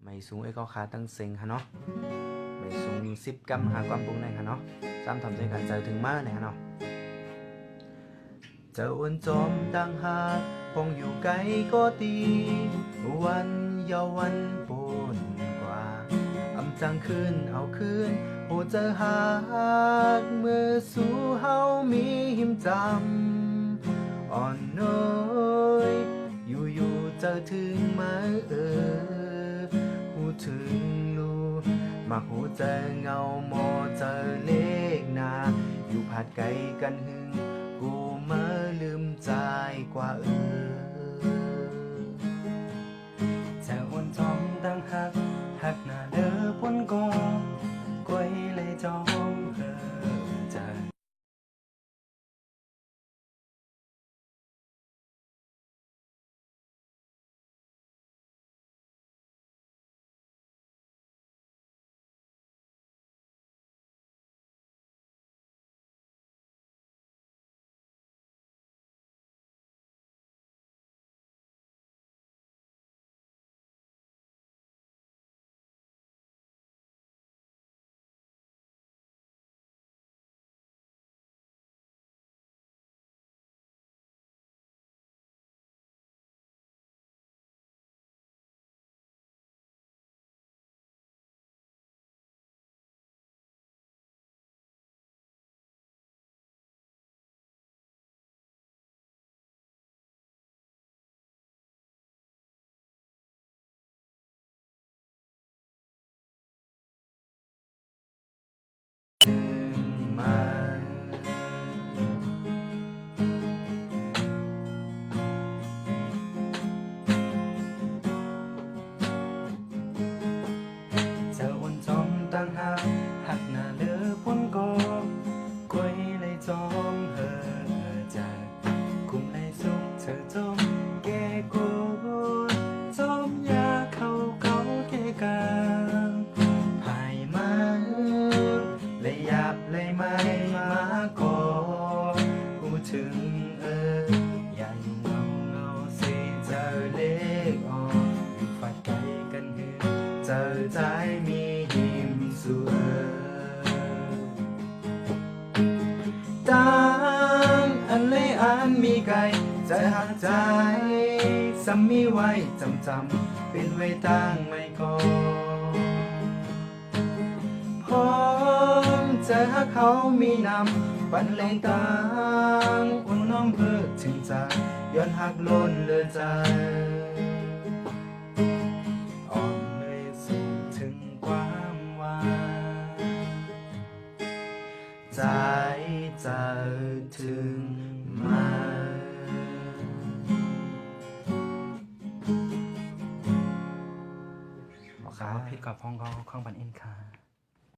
ไม่สูงไอ้ก็ขาตั้งเซ็งฮะเนาะไม่สูง10 กรัมหาความปรุงในฮะเนาะ3ทำใจกันใจถึงมาเนี่ยฮะเนาะเจ้าอ้วนจอมดังหากคงอยู่ไกลก็ตีวันเยาวันปูนกว่าอำจังคืนเอาคืนหูเจอหากเมื่อสู่เฮามีหิมจำอ่อนน้อยอยู่เจอถึงมาหูถึงลูมาหูเจอเงาหมอเจอเลขหนาอยู่ผัดไก่กันหึงกูมาลืมใจกว่าจะอ้วนจอมดังหักหน้าเด้อพ้นกอกวยเลยจอมจะ มาจะอ้วนจอมตั้งหักหน้าเลือพ้นกอกวยเลยจอมจากคุมเลยสุกเธอจอมแกกูจอมยาเขาแกกางหายมาเลยหยาบเลยไม่มาก่อพูดถึงอย่าอยู่เงาสิเจอเลขออกอยู่ฝัดไกลกันหือเจอใจมีหิมสุตังอันเลยอันมีไก่ใจหักใจซ้ำมีไว้จำเป็นไว้ตั้งไม่ก่อพร้อมจะหักเขามีนำปันเลยต่างอุ่นน้องเพื่อถึงใจย้อนหักล้นเลือใจอ่อนเลยสู่ถึงความหวานใจจะถึงมาบอกครับ ผิดกับพ้องบันเอ็นค่ะ